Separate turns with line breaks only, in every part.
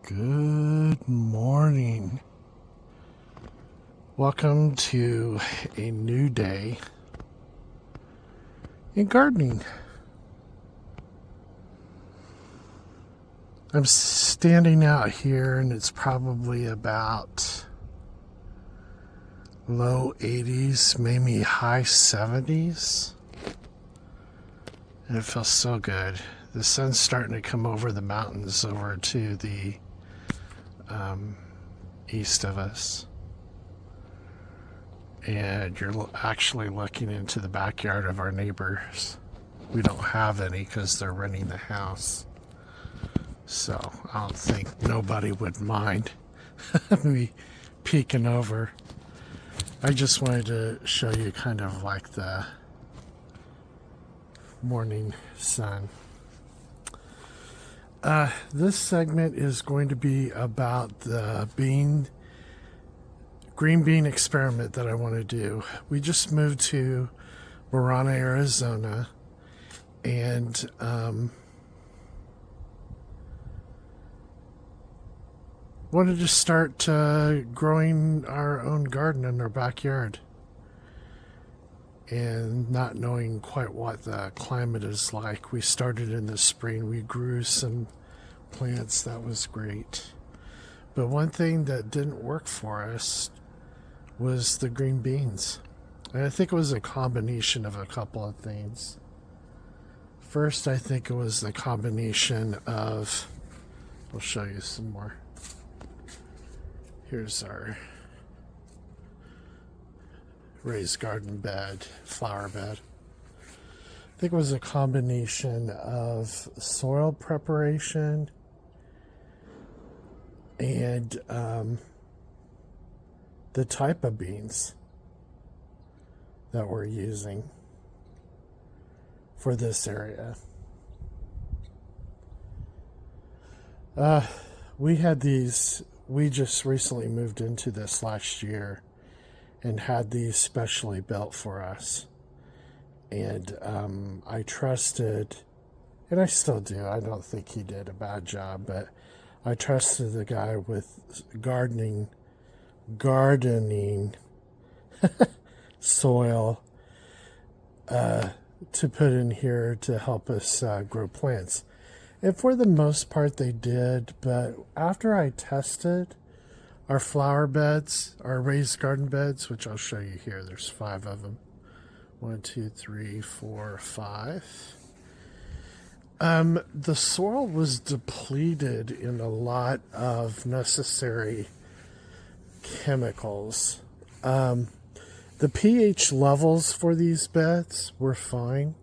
Good morning. Welcome to a new day in gardening. I'm standing out here and it's probably about low 80s, maybe high 70s. And it feels so good. The sun's starting to come over the mountains over to the east of us. And you're actually looking into the backyard of our neighbors. We don't have any because they're renting the house. So I don't think nobody would mind me peeking over. I just wanted to show you kind of like the morning sun. This segment is going to be about the green bean experiment that I want to do. We just moved to Marana, Arizona, and wanted to start growing our own garden in our backyard. And not knowing quite what the climate is like, we started in the spring. We grew some plants. That was great. But one thing that didn't work for us was the green beans. And I think it was a combination of a couple of things. First, I think it was the combination of, I'll show you some more. Here's our raised garden bed, flower bed. I think it was a combination of soil preparation and the type of beans that we're using for this area. We just recently moved into this last year and had these specially built for us. And I trusted, and I still do, I don't think he did a bad job, but I trusted the guy with gardening soil to put in here to help us grow plants. And for the most part they did, but after I tested our flower beds, our raised garden beds, which I'll show you here. There's 5 of them. 1, 2, 3, 4, 5. The soil was depleted in a lot of necessary chemicals. The pH levels for these beds were fine.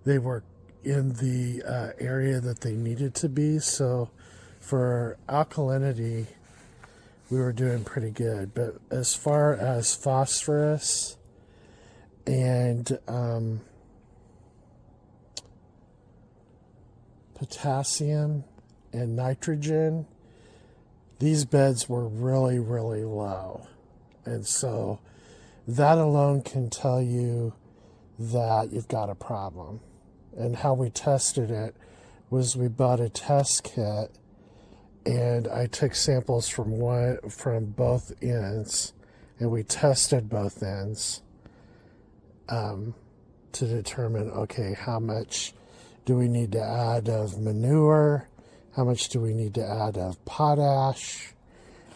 They were in the area that they needed to be. So for alkalinity, we were doing pretty good. But as far as phosphorus and potassium and nitrogen, these beds were really, really low. And so that alone can tell you that you've got a problem. And how we tested it was we bought a test kit, and I took samples from both ends, and we tested both ends to determine, okay, how much do we need to add of manure? How much do we need to add of potash?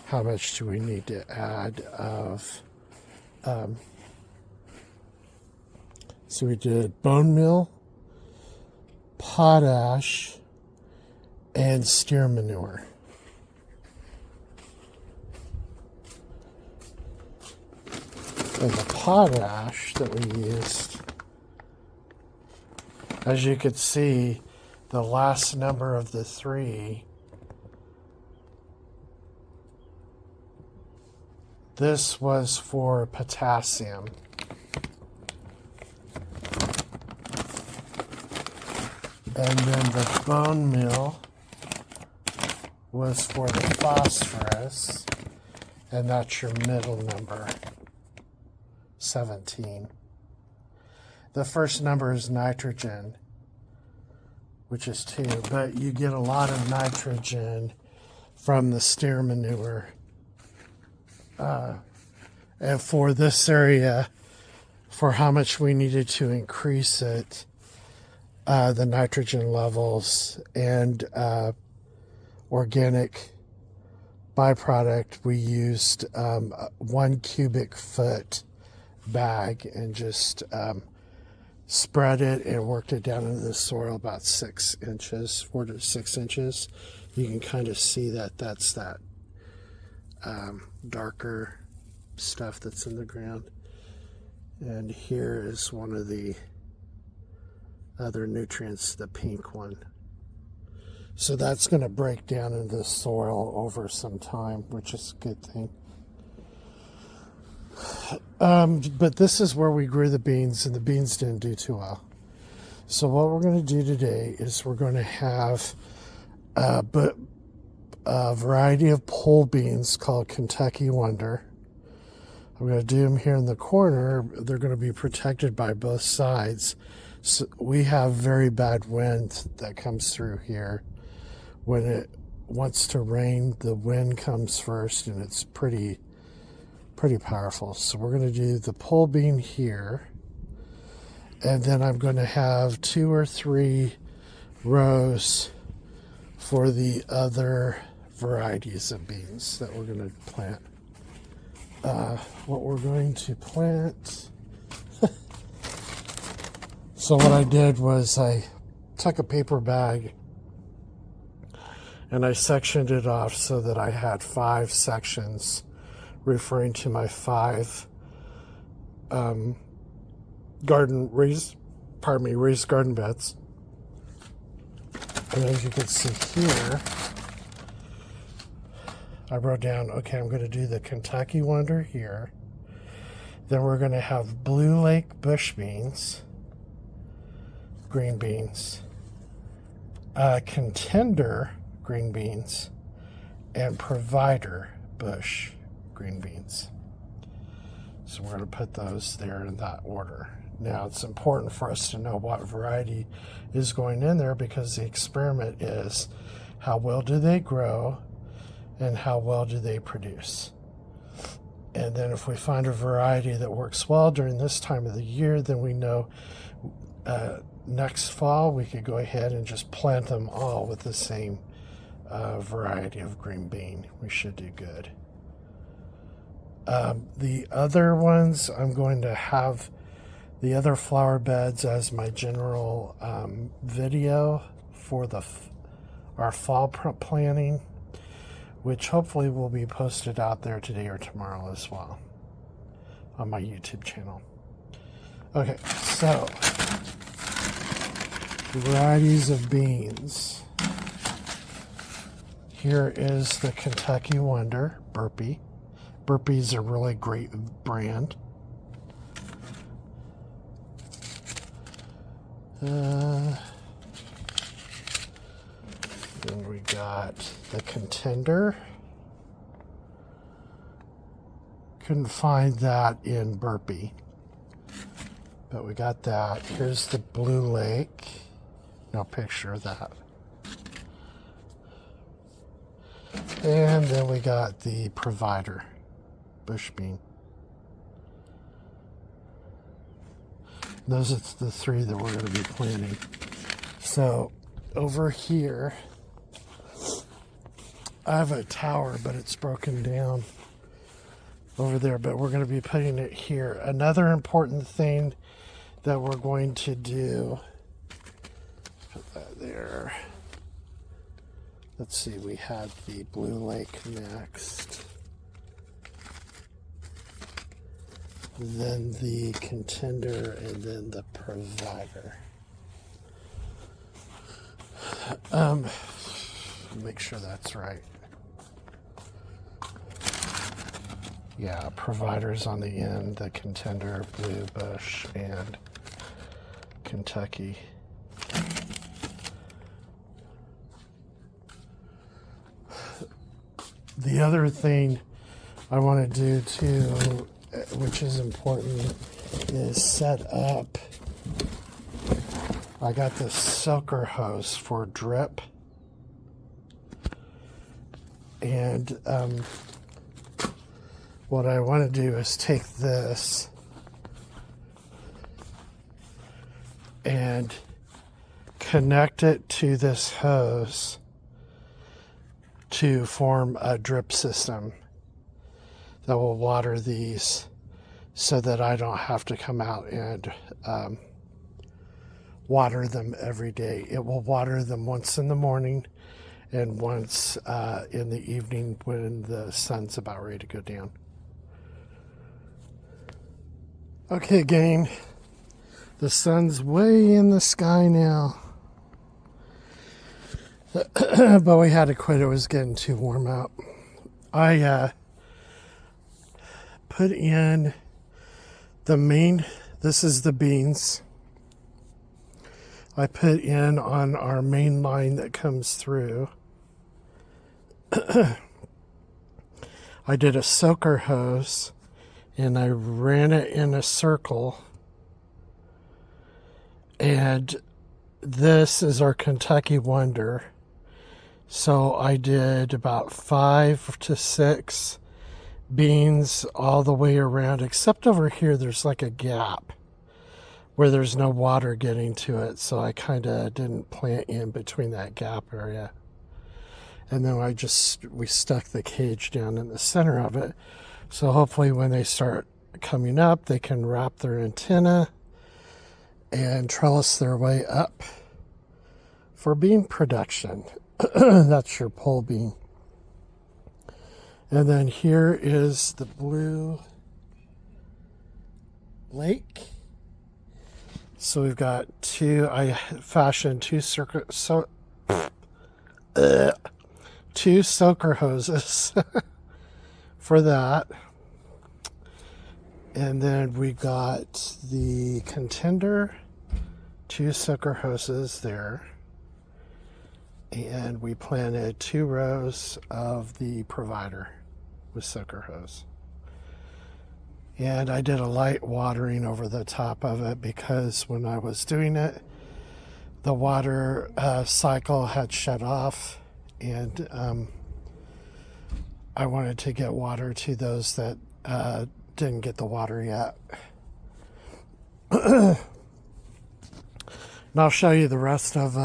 How much do we need to add of... so we did bone meal, potash, and steer manure. And the potash that we used, as you could see, the last number of the 3, this was for potassium. And then the bone meal was for the phosphorus, and that's your middle number, 17. The first number is nitrogen. which is 2, but you get a lot of nitrogen from the steer manure. And for this area, for how much we needed to increase it, the nitrogen levels and organic byproduct, we used 1 cubic foot bag and just spread it and worked it down into the soil about 6 inches, 4 to 6 inches. You can kind of see that that's that darker stuff that's in the ground. And here is one of the other nutrients, the pink one. So that's going to break down into the soil over some time, which is a good thing. But this is where we grew the beans, and the beans didn't do too well. So what we're going to do today is we're going to have a variety of pole beans called Kentucky Wonder. I'm going to do them here in the corner. They're going to be protected by both sides. So we have very bad wind that comes through here. When it wants to rain, the wind comes first, and it's pretty powerful. So we're going to do the pole bean here, and then I'm going to have 2 or 3 rows for the other varieties of beans that we're going to plant. What we're going to plant. So what I did was I took a paper bag and I sectioned it off so that I had 5 sections referring to my 5 raised garden beds. And as you can see here, I wrote down, okay, I'm going to do the Kentucky Wonder here. Then we're going to have Blue Lake bush beans, green beans, Contender green beans, and Provider bush green beans. So we're going to put those there in that order. Now it's important for us to know what variety is going in there, because the experiment is how well do they grow and how well do they produce. And then if we find a variety that works well during this time of the year, then we know next fall we could go ahead and just plant them all with the same variety of green bean. We should do good. The other ones, I'm going to have the other flower beds as my general video for our fall planting, which hopefully will be posted out there today or tomorrow as well on my YouTube channel. Okay, so varieties of beans. Here is the Kentucky Wonder, Burpee. Burpee's a really great brand. Then we got the Contender. Couldn't find that in Burpee, but we got that. Here's the Blue Lake. No picture of that. And then we got the Provider bush bean. Those are the 3 that we're going to be planting. So over here, I have a tower, but it's broken down over there, but we're going to be putting it here. Another important thing that we're going to do, put that there. Let's see, we had the Blue Lake next. Then the Contender, and then the Provider. Make sure that's right. Yeah, Provider's on the end, the Contender, Blue Bush, and Kentucky. The other thing I want to do too, which is important, is set up I got this soaker hose for drip. And what I want to do is take this and connect it to this hose to form a drip system that will water these so that I don't have to come out and water them every day. It will water them once in the morning and once in the evening when the sun's about ready to go down. Okay, gang, the sun's way in the sky now. But we had to quit. It was getting too warm out. I put in the main, this is the beans. I put in on our main line that comes through. I did a soaker hose and I ran it in a circle. And this is our Kentucky Wonder. So I did about 5 to 6 beans all the way around, except over here there's like a gap where there's no water getting to it. So I kind of didn't plant in between that gap area. And then we stuck the cage down in the center of it. So hopefully when they start coming up, they can wrap their antenna and trellis their way up for bean production. That's your pole bean. And then here is the blue lake. So we've got I fashioned two soaker hoses for that. And then we got the contender, 2 soaker hoses there. And we planted 2 rows of the provider with soaker hose. And I did a light watering over the top of it because when I was doing it, the water cycle had shut off, and I wanted to get water to those that didn't get the water yet. And I'll show you the rest of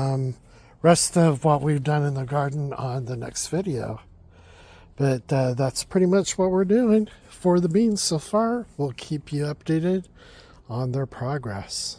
what we've done in the garden on the next video. But that's pretty much what we're doing for the beans so far. We'll keep you updated on their progress.